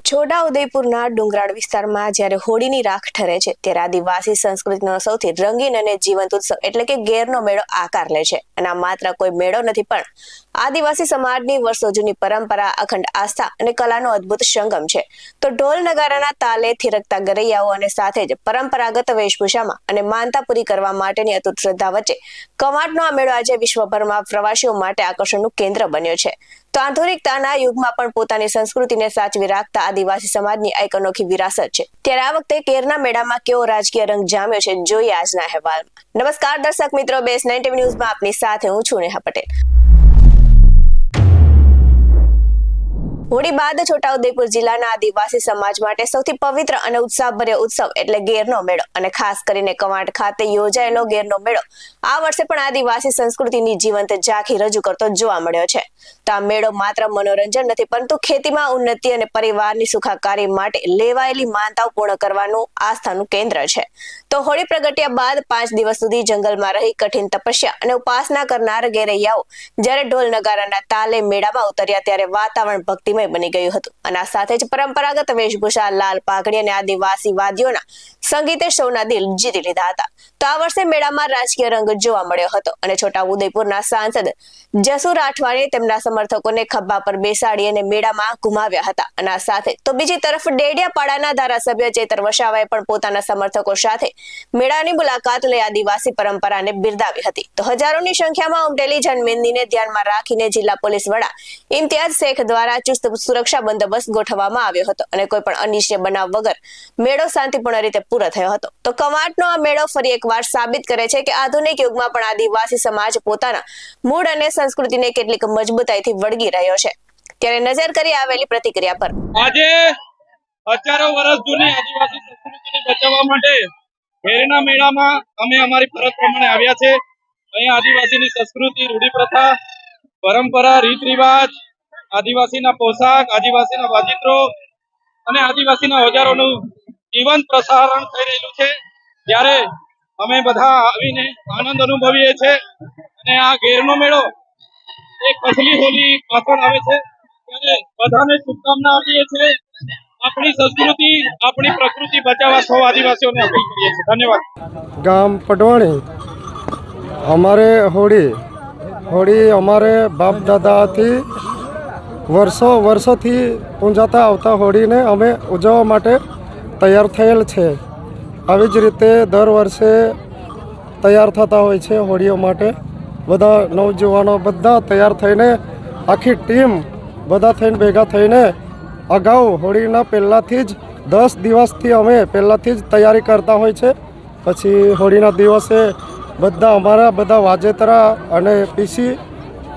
છોટા ઉદેપુરના ડુંગરાળ વિસ્તારમાં જ્યારે હોળીની રાખ ઠરે છે ત્યારે આદિવાસી સંસ્કૃતિનો સૌથી રંગીન અને જીવંત ઉત્સવ એટલે કે ગેરનો મેળો આકાર લે છે. અને આ માત્ર કોઈ મેળો નથી, પણ આદિવાસી સમાજની વર્ષો જૂની પરંપરા, અખંડ આસ્થા અને કલાનો અદ્ભુત સંગમ છે. તો ઢોલ નગારાના તાલે થિરકતા ગરૈયાઓ અને સાથે જ પરંપરાગત વેશભૂષામાં અને માનતા પૂરી કરવા માટેની અતૂટ શ્રદ્ધા વચ્ચે કવાંટનો આ મેળો આજે વિશ્વભરમાં પ્રવાસીઓ માટે આકર્ષણનું કેન્દ્ર બન્યો છે. તો આધુનિકતાના યુગમાં પણ પોતાની સંસ્કૃતિને સાચવી રાખતા આદિવાસી સમાજની એક અનોખી વિરાસત છે. ત્યારે આ વખતે કેરના મેળામાં કેવો રાજકીય રંગ જામ્યો છે, જોઈએ આજના અહેવાલમાં. નમસ્કાર દર્શક મિત્રો, BES9 TV ન્યૂઝમાં આપની સાથે હું છું નેહા પટેલ. હોળી બાદ છોટાઉદેપુર જિલ્લાના આદિવાસી સમાજ માટે સૌથી પવિત્ર અને ઉત્સાહભર્યો ઉત્સવ એટલે ગેરનો મેળો, અને ખાસ કરીને કવાંટ ખાતે યોજાયેલો ગેરનો મેળો આ વર્ષે પણ આદિવાસી સંસ્કૃતિની જીવંત ઝાંખી રજૂ કરતો જોવા મળ્યો છે. તો આ મેળો માત્ર મનોરંજન નથી, પરંતુ ખેતીમાં ઉન્નતિ અને પરિવારની સુખાકારી માટે લેવાયેલી માનતાઓ પૂર્ણ કરવાનું આસ્થાનું કેન્દ્ર છે. તો હોળી પ્રગટ્યા બાદ 5 દિવસ સુધી જંગલમાં રહી કઠિન તપસ્યા અને ઉપાસના કરનાર ગેરૈયાઓ જ્યારે ઢોલ નગારાના તાલે મેળામાં ઉતર્યા ત્યારે વાતાવરણ ભક્તિ બની ગયું હતું. અને આ સાથે જ પરંપરાગત વેશભૂષા, લાલ પાઘડી અને આદિવાસી વાદ્યોના સંગીતે સૌના દિલ જીતી લીધા હતા. તો આ વર્ષે મેળામાં રાજકીય રંગ જોવા મળ્યો હતો અને છોટાઉદેપુરના સાંસદ જસુ રાઠવાએ તેમના સમર્થકોને ખભા પર બેસાડી અને મેળામાં ઘુમાવ્યા હતા. અને આ સાથે તો બીજી તરફ ડેડિયાપાડાના ધારાસભ્ય ચેતર વસાવાએ પણ પોતાના સમર્થકો સાથે મેળાની મુલાકાત લઈ આદિવાસી પરંપરાને બિરદાવી હતી. તો હજારોની સંખ્યામાં ઉમટેલી જનમેદનીને ધ્યાનમાં રાખીને જિલ્લા પોલીસ વડા ઇમ્તિયાઝ શેખ દ્વારા ચુસ્ત સુરક્ષા બંદોબસ્ત ગોઠવવામાં આવ્યો હતો અને કોઈ પણ અનિચ્છનીય બનાવ વગર મેળો શાંતિપૂર્ણ રીતે પૂરો થયો હતો. તો કવાંટનો આ મેળો ફરી એકવાર સાબિત કરે છે કે આધુનિક યુગમાં પણ આદિવાસી સમાજ પોતાના મૂળ અને સંસ્કૃતિને કેટલીક મજબૂતાઈથી વળગી રહ્યો છે. ત્યારે નજર કરી આવેલી પ્રતિક્રિયા પર. આજે હજારો વર્ષ જૂની આદિવાસી સંસ્કૃતિને બચાવવા માટે ગેરના મેળામાં અમે અમારી ફરજ પ્રમાણે આવ્યા છે. અહીંયા આદિવાસીની સંસ્કૃતિ, રૂઢિ પ્રથા, પરંપરા, રીત રિવાજ, આદિવાસીના પોશાક, આદિવાસીના વાજિત્રો અને આદિવાસીના ઓજારોનું જીવંત પ્રસારણ થઈ રહેલું છે. ત્યારે અમે બધા આવીને આનંદ અનુભવીએ છીએ. અને આ ગેરનો મેળો એક અસલી હોલી પાછળ આવે છે. ત્યારે બધાને શુભકામના આપીએ છીએ. આપણી સંસ્કૃતિ, આપણી પ્રકૃતિ બચાવવા સૌ આદિવાસીઓને અપીલ કરીએ છીએ. ધન્યવાદ. ગામ પટવાણી અમારે હોળી અમારે બાપ દાદાથી વર્ષોથી ઊંઝાતા આવતા હોળીને અમે ઉજવવા માટે તૈયાર થયેલ છે. આવી જ રીતે દર વર્ષે તૈયાર થતા હોય છે હોળીઓ માટે. બધા નવજુવાનો બધા તૈયાર થઈને, આખી ટીમ બધા થઈને ભેગા થઈને અગાઉ હોળીના પહેલાંથી જ 10 દિવસથી અમે પહેલાંથી જ તૈયારી કરતા હોય છે. પછી હોળીના દિવસે અમારા બધા વાજેતરા અને પીસી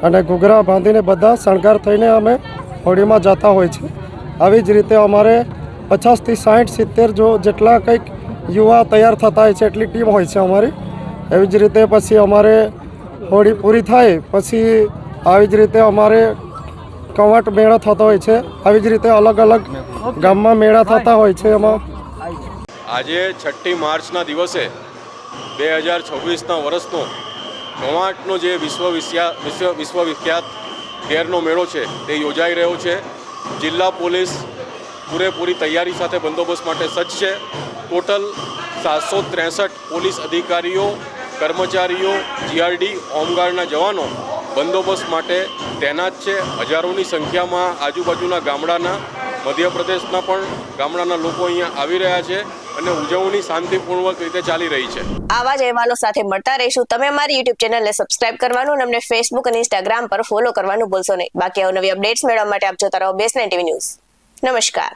અને ઘૂઘરા બાંધીને બધા શણગાર થઈને અમે હોળીમાં જતા હોય છે. આવી જ રીતે અમારે 50 થી 60 70 જેટલા કંઈક યુવા તૈયાર થતા હોય છે, એટલી ટીમ હોય છે અમારી. એવી જ રીતે પછી અમારે હોળી પૂરી થાય પછી આવી જ રીતે અમારે કવાંટ મેળો થતો હોય છે. આવી જ રીતે અલગ અલગ ગામમાં મેળા થતા હોય છે. એમાં આજે 6મી માર્ચના દિવસે 2026ના વર્ષનો કવાંટનો જે વિશ્વવિખ્યાત ગેરનો મેળો છે તે યોજાઈ રહ્યો છે. જિલ્લા પોલીસ પૂરેપૂરી તૈયારી સાથે બંદોબસ્ત માટે સજ્જ છે. ટોટલ 763 પોલીસ અધિકારીઓ, કર્મચારીઓ, GRD, હોમગાર્ડના જવાનો બંદોબસ્ત માટે તૈનાત છે. હજારોની સંખ્યામાં આજુબાજુના ગામડાના, મધ્યપ્રદેશના પણ ગામડાના લોકો અહીંયા આવી રહ્યા છે અને ઉજવણી શાંતિપૂર્વક રીતે ચાલી રહી છે. આવા જ અહેવાલો સાથે મળતા રહીશું. તમે અમારી YouTube ચેનલને સબસ્ક્રાઇબ કરવાનું અને અમને Facebook અને Instagram પર ફોલો કરવાનું ભૂલશો નહીં. બાકી અવનવી અપડેટ્સ મેળવવા માટે આપ જોતા રહો BES9 TV ન્યૂઝ. નમસ્કાર.